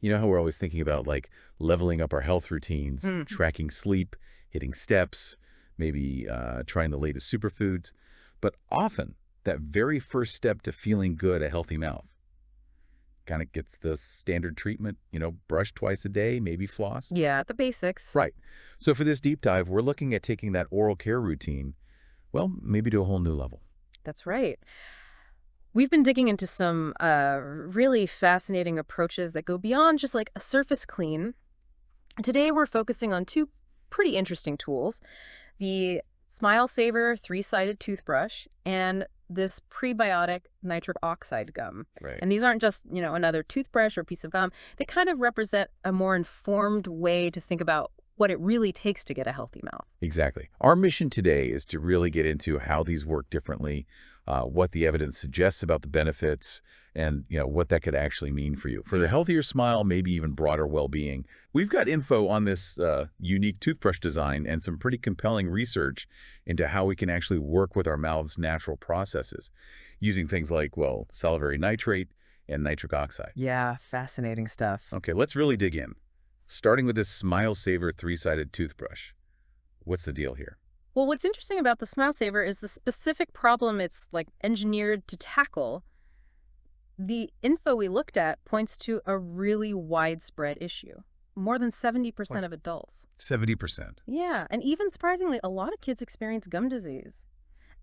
You know how we're always thinking about like leveling up our health routines, Mm. tracking sleep, hitting steps, maybe trying the latest superfoods. But often that very first step to feeling good, a healthy mouth, kind of gets the standard treatment, brush twice a day, maybe floss. Yeah, the basics. Right. So for this deep dive, we're looking at taking that oral care routine, well, maybe to a whole new level. That's right. We've been digging into some really fascinating approaches that go beyond just like a surface clean. Today, we're focusing on two pretty interesting tools, the Smile Saver three-sided toothbrush and this prebiotic nitric oxide gum. Right. And these aren't just, another toothbrush or piece of gum. They kind of represent a more informed way to think about what it really takes to get a healthy mouth. Exactly. Our mission today is to really get into how these work differently, what the evidence suggests about the benefits, and what that could actually mean for you. For the healthier smile, maybe even broader well-being. We've got info on this unique toothbrush design and some pretty compelling research into how we can actually work with our mouth's natural processes using things like, well, salivary nitrate and nitric oxide. Yeah, fascinating stuff. Okay, let's really dig in. Starting with this Smile Saver three-sided toothbrush. What's the deal here? Well, what's interesting about the Smile Saver is the specific problem it's like engineered to tackle. The info we looked at points to a really widespread issue. More than 70% of adults. 70%. Yeah, and even surprisingly, a lot of kids experience gum disease.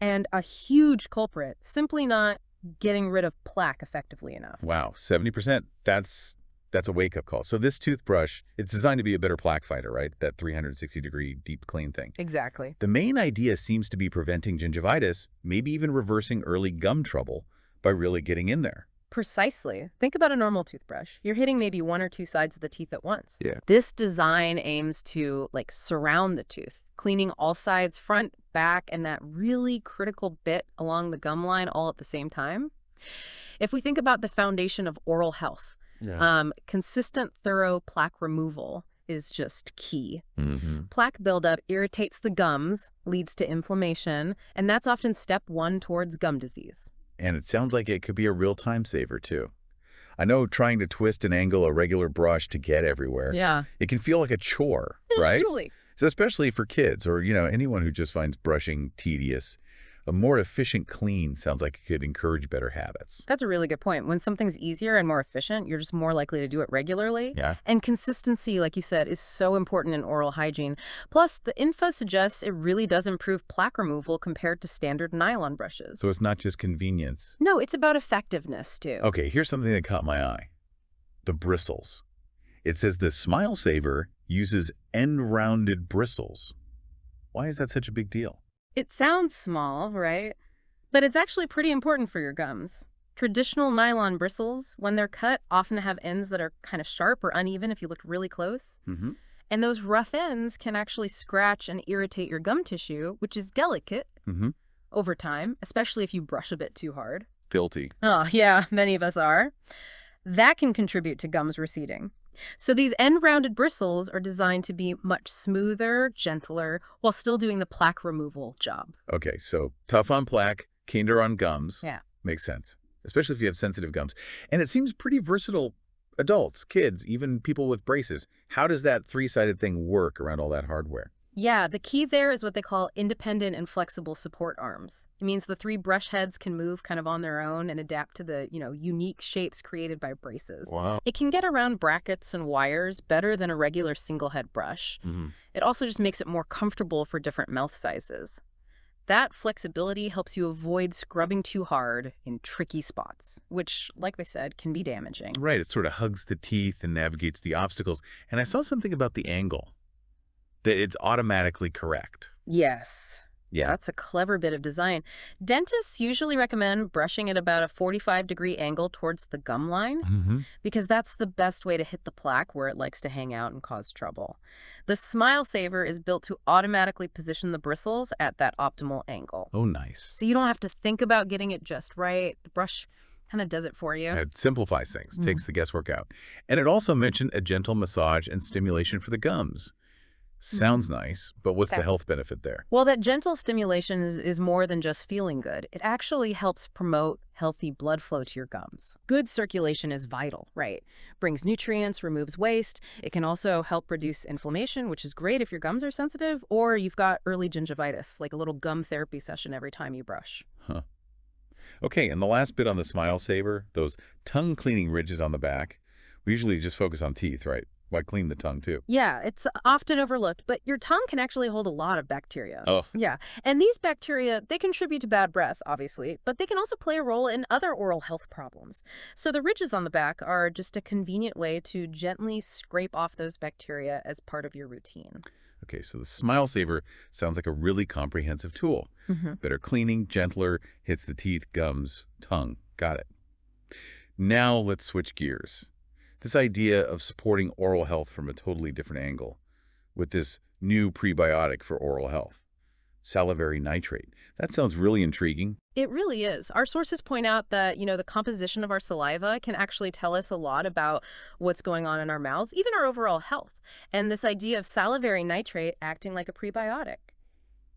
And a huge culprit, simply not getting rid of plaque effectively enough. Wow, 70%. That's a wake-up call. So this toothbrush, it's designed to be a better plaque fighter, right? That 360-degree deep clean thing. Exactly. The main idea seems to be preventing gingivitis, maybe even reversing early gum trouble by really getting in there. Precisely. Think about a normal toothbrush. You're hitting maybe one or two sides of the teeth at once. Yeah. This design aims to surround the tooth, cleaning all sides, front, back, and that really critical bit along the gum line all at the same time. If we think about the foundation of oral health, consistent, thorough plaque removal is just key. Plaque buildup irritates the gums, leads to inflammation, and that's often step one towards gum disease. And it sounds like it could be a real time saver, too. I know trying to twist and angle a regular brush to get everywhere, Yeah. it can feel like a chore, right? Truly. So especially for kids or, anyone who just finds brushing tedious. A more efficient clean sounds like it could encourage better habits. That's a really good point. When something's easier and more efficient, you're just more likely to do it regularly. Yeah. And consistency, like you said, is so important in oral hygiene. Plus, the info suggests it really does improve plaque removal compared to standard nylon brushes. So it's not just convenience. No, it's about effectiveness, too. Okay, here's something that caught my eye. The bristles. It says the Smile Saver uses end-rounded bristles. Why is that such a big deal? It sounds small, right? But it's actually pretty important for your gums. Traditional nylon bristles, when they're cut, often have ends that are kind of sharp or uneven if you look really close. And those rough ends can actually scratch and irritate your gum tissue, which is delicate over time, especially if you brush a bit too hard. Filthy. Oh, yeah, many of us are. That can contribute to gums receding. So these end-rounded bristles are designed to be much smoother, gentler, while still doing the plaque removal job. Okay, so tough on plaque, kinder on gums. Yeah. Makes sense, especially if you have sensitive gums. And it seems pretty versatile. Adults, kids, even people with braces. How does that three-sided thing work around all that hardware? Yeah, the key there is what they call independent and flexible support arms. It means the three brush heads can move kind of on their own and adapt to the, unique shapes created by braces. Wow. It can get around brackets and wires better than a regular single head brush. It also just makes it more comfortable for different mouth sizes. That flexibility helps you avoid scrubbing too hard in tricky spots, which, like we said, can be damaging. Right, it sort of hugs the teeth and navigates the obstacles. And I saw something about the angle, that it's automatically correct. Yes. Yeah. That's a clever bit of design. Dentists usually recommend brushing at about a 45-degree angle towards the gum line because that's the best way to hit the plaque where it likes to hang out and cause trouble. The Smile Saver is built to automatically position the bristles at that optimal angle. Oh, nice. So you don't have to think about getting it just right. The brush kind of does it for you. It simplifies things, takes the guesswork out. And it also mentioned a gentle massage and stimulation for the gums. Sounds nice, but what's the Okay. health benefit there? Well, that gentle stimulation is more than just feeling good. It actually helps promote healthy blood flow to your gums. Good circulation is vital, right? Brings nutrients, removes waste. It can also help reduce inflammation, which is great if your gums are sensitive or you've got early gingivitis, like a little gum therapy session every time you brush. Huh. Okay, and the last bit on the Smile Saver, those tongue cleaning ridges on the back. We usually just focus on teeth, right? Why clean the tongue too? Yeah, it's often overlooked, but your tongue can actually hold a lot of bacteria. Oh, Yeah, and these bacteria, they contribute to bad breath, obviously, but they can also play a role in other oral health problems. So the ridges on the back are just a convenient way to gently scrape off those bacteria as part of your routine. okay, so the Smile Saver sounds like a really comprehensive tool. Hmm. Better cleaning, gentler, hits the teeth, gums, tongue. Got it. Now let's switch gears. This idea of supporting oral health from a totally different angle with this new prebiotic for oral health, salivary nitrate. That sounds really intriguing. It really is. Our sources point out that, the composition of our saliva can actually tell us a lot about what's going on in our mouths, even our overall health. And this idea of salivary nitrate acting like a prebiotic.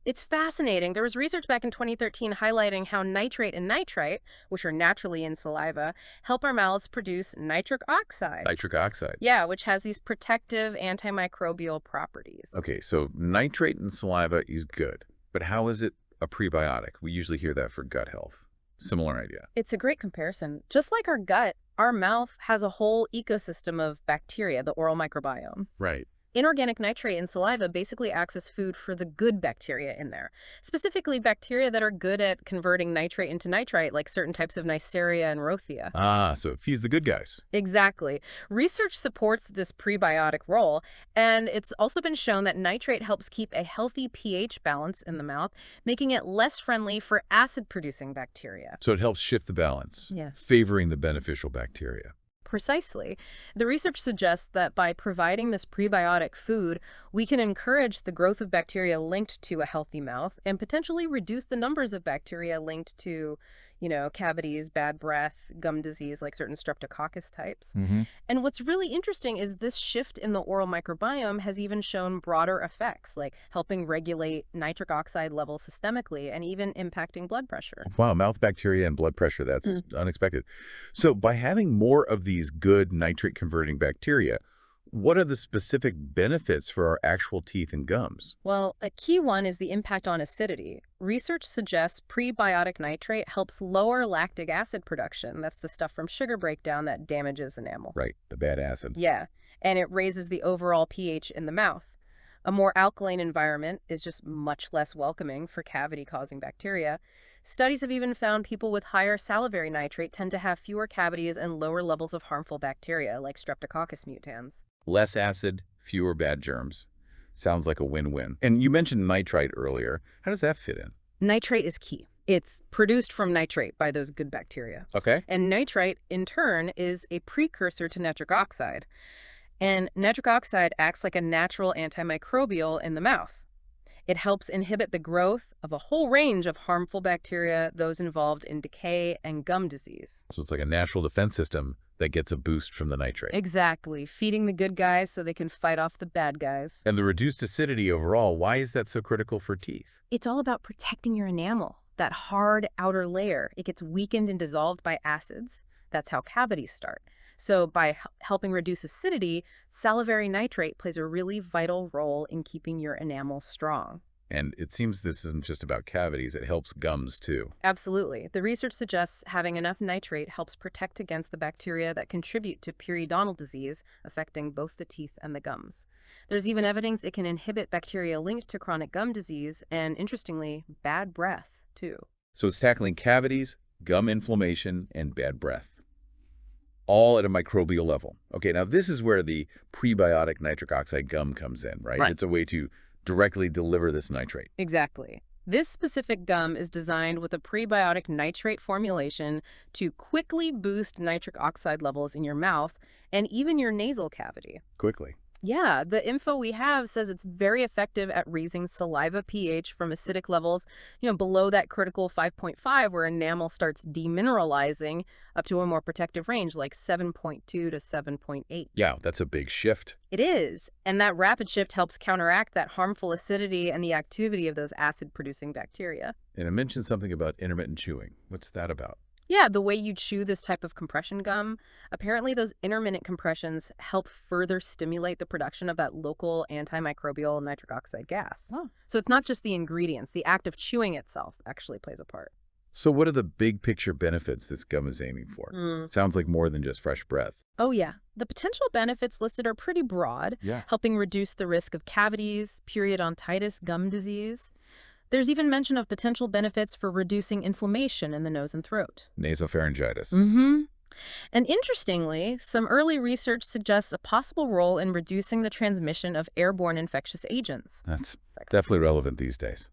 It's fascinating. There was research back in 2013 highlighting how nitrate and nitrite, which are naturally in saliva, help our mouths produce nitric oxide. Nitric oxide. Yeah, which has these protective antimicrobial properties. Okay, so nitrate in saliva is good, but how is it a prebiotic? We usually hear that for gut health. Similar idea. It's a great comparison. Just like our gut, our mouth has a whole ecosystem of bacteria, the oral microbiome. Right. Inorganic nitrate in saliva basically acts as food for the good bacteria in there, specifically bacteria that are good at converting nitrate into nitrite, like certain types of Neisseria and Rothia. Ah, so it feeds the good guys. Exactly. Research supports this prebiotic role, and it's also been shown that nitrate helps keep a healthy pH balance in the mouth, making it less friendly for acid-producing bacteria. So it helps shift the balance, Yeah. favoring the beneficial bacteria. Precisely. The research suggests that by providing this prebiotic food, we can encourage the growth of bacteria linked to a healthy mouth and potentially reduce the numbers of bacteria linked to, cavities, bad breath, gum disease, like certain streptococcus types. Mm-hmm. And what's really interesting is this shift in the oral microbiome has even shown broader effects, like helping regulate nitric oxide levels systemically and even impacting blood pressure. Wow, mouth bacteria and blood pressure, that's unexpected. So by having more of these good nitrate-converting bacteria, what are the specific benefits for our actual teeth and gums? Well, a key one is the impact on acidity. Research suggests prebiotic nitrate helps lower lactic acid production. That's the stuff from sugar breakdown that damages enamel. Right, the bad acid. Yeah, and it raises the overall pH in the mouth. A more alkaline environment is just much less welcoming for cavity-causing bacteria. Studies have even found people with higher salivary nitrate tend to have fewer cavities and lower levels of harmful bacteria like Streptococcus mutans. Less acid, fewer bad germs. Sounds like a win-win. And you mentioned nitrite earlier. How does that fit in? Nitrate is key. It's produced from nitrate by those good bacteria. Okay. And nitrite, in turn, is a precursor to nitric oxide. And nitric oxide acts like a natural antimicrobial in the mouth. It helps inhibit the growth of a whole range of harmful bacteria, those involved in decay and gum disease. So it's like a natural defense system that gets a boost from the nitrate. Exactly. Feeding the good guys so they can fight off the bad guys. And the reduced acidity overall, why is that so critical for teeth? It's all about protecting your enamel, that hard outer layer. It gets weakened and dissolved by acids. That's how cavities start. So by helping reduce acidity, salivary nitrate plays a really vital role in keeping your enamel strong. And it seems this isn't just about cavities, it helps gums too. Absolutely. The research suggests having enough nitrate helps protect against the bacteria that contribute to periodontal disease, affecting both the teeth and the gums. There's even evidence it can inhibit bacteria linked to chronic gum disease and, interestingly, bad breath, too. So it's tackling cavities, gum inflammation, and bad breath, all at a microbial level. Okay, now this is where the prebiotic nitric oxide gum comes in, right? Right. It's a way to directly deliver this nitrate. Exactly. This specific gum is designed with a prebiotic nitrate formulation to quickly boost nitric oxide levels in your mouth and even your nasal cavity. Quickly. Yeah, the info we have says it's very effective at raising saliva pH from acidic levels, below that critical 5.5 where enamel starts demineralizing up to a more protective range like 7.2 to 7.8. Yeah, that's a big shift. It is, and that rapid shift helps counteract that harmful acidity and the activity of those acid-producing bacteria. And I mentioned something about intermittent chewing. What's that about? Yeah, the way you chew this type of compression gum, apparently those intermittent compressions help further stimulate the production of that local antimicrobial nitric oxide gas. Oh. So it's not just the ingredients, the act of chewing itself actually plays a part. So what are the big picture benefits this gum is aiming for? Sounds like more than just fresh breath. Oh yeah, the potential benefits listed are pretty broad, Yeah. helping reduce the risk of cavities, periodontitis, gum disease. There's even mention of potential benefits for reducing inflammation in the nose and throat. Nasopharyngitis. And interestingly, some early research suggests a possible role in reducing the transmission of airborne infectious agents. That's definitely relevant these days.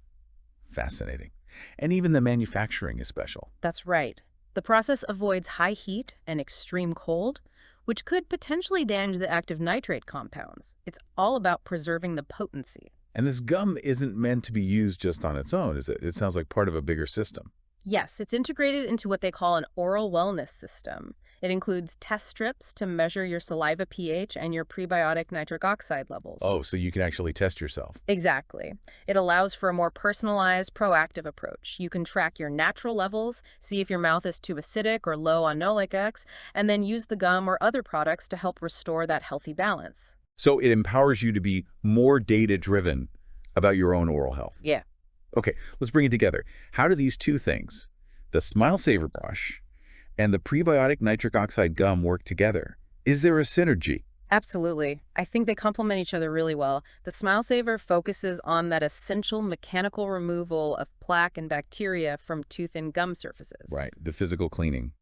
Fascinating. And even the manufacturing is special. That's right. The process avoids high heat and extreme cold, which could potentially damage the active nitrate compounds. It's all about preserving the potency. And this gum isn't meant to be used just on its own, is it? It sounds like part of a bigger system. Yes, it's integrated into what they call an oral wellness system. It includes test strips to measure your saliva pH and your prebiotic nitric oxide levels. Oh, so you can actually test yourself. Exactly. It allows for a more personalized, proactive approach. You can track your natural levels, see if your mouth is too acidic or low on Nolic X, and then use the gum or other products to help restore that healthy balance. So it empowers you to be more data-driven about your own oral health. Yeah. Okay, let's bring it together. How do these two things, the Smile Saver brush and the prebiotic nitric oxide gum, work together? Is there a synergy? Absolutely. I think they complement each other really well. The Smile Saver focuses on that essential mechanical removal of plaque and bacteria from tooth and gum surfaces. Right, the physical cleaning.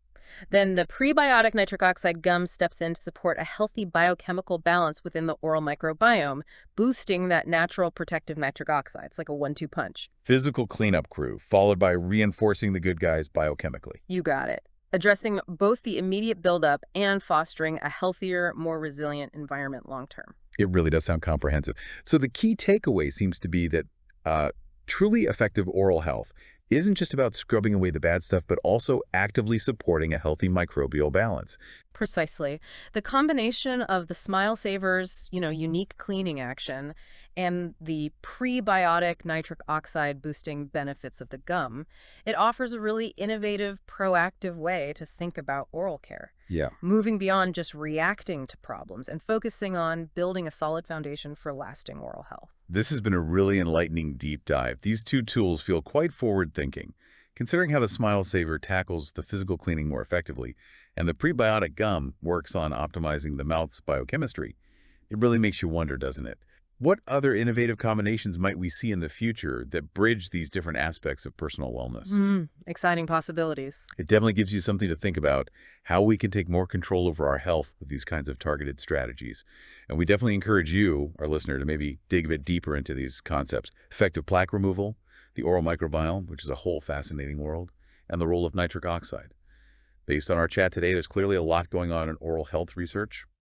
Then the prebiotic nitric oxide gum steps in to support a healthy biochemical balance within the oral microbiome, boosting that natural protective nitric oxide. It's like a 1-2 punch. Physical cleanup crew, followed by reinforcing the good guys biochemically. You got it. Addressing both the immediate buildup and fostering a healthier, more resilient environment long term. It really does sound comprehensive. So the key takeaway seems to be that truly effective oral health isn't just about scrubbing away the bad stuff, but also actively supporting a healthy microbial balance. Precisely. The combination of the Smile Saver's, unique cleaning action and the prebiotic nitric oxide boosting benefits of the gum, it offers a really innovative, proactive way to think about oral care. Yeah. Moving beyond just reacting to problems and focusing on building a solid foundation for lasting oral health. This has been a really enlightening deep dive. These two tools feel quite forward-thinking. Considering how the Smile Saver tackles the physical cleaning more effectively and the prebiotic gum works on optimizing the mouth's biochemistry, it really makes you wonder, doesn't it? What other innovative combinations might we see in the future that bridge these different aspects of personal wellness? Exciting possibilities. It definitely gives you something to think about, how we can take more control over our health with these kinds of targeted strategies. And we definitely encourage you, our listener, to maybe dig a bit deeper into these concepts. Effective plaque removal, the oral microbiome, which is a whole fascinating world, and the role of nitric oxide. Based on our chat today, there's clearly a lot going on in oral health research.